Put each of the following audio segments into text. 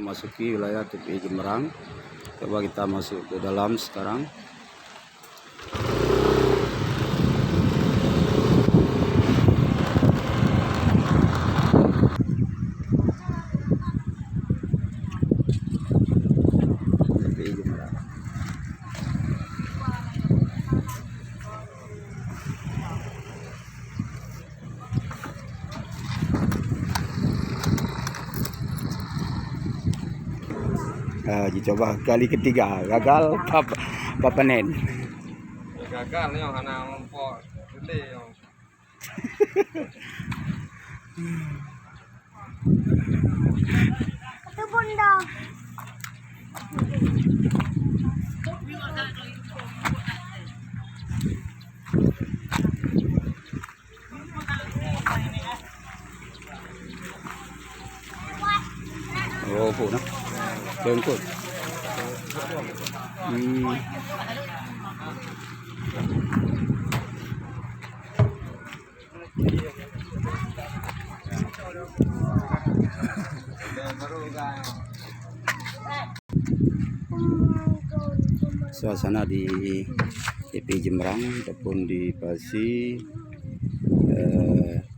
memasuki wilayah TPI Jemberang. Coba kita masuk ke dalam sekarang. TPI Jemberang. Dicoba kali ketiga gagal panen. Gagal nih karena ngempok gede yang. Itu bunda. Oh, phụ nó. Đơn cột. Suasana di TPI Jemberang ataupun di Pasi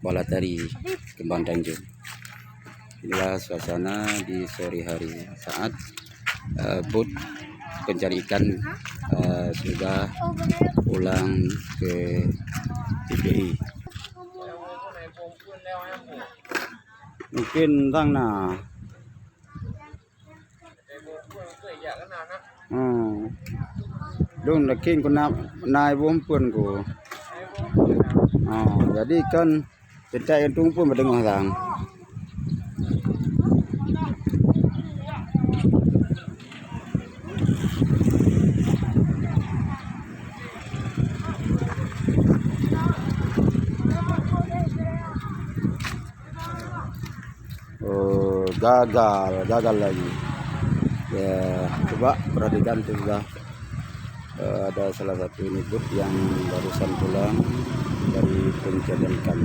Balatari Kembang Tanjung. Inilah suasana di sore hari saat bot pencari ikan sudah pulang ke TPI. Mungkin tang nah. Dong lakin ko na bumpun ko. Jadi kan kita yang pun mendengar lang. Oh, gagal lagi. Ya, coba perhatikan sudah ada salah satu ini bot yang barusan pulang dari pencarian ikan.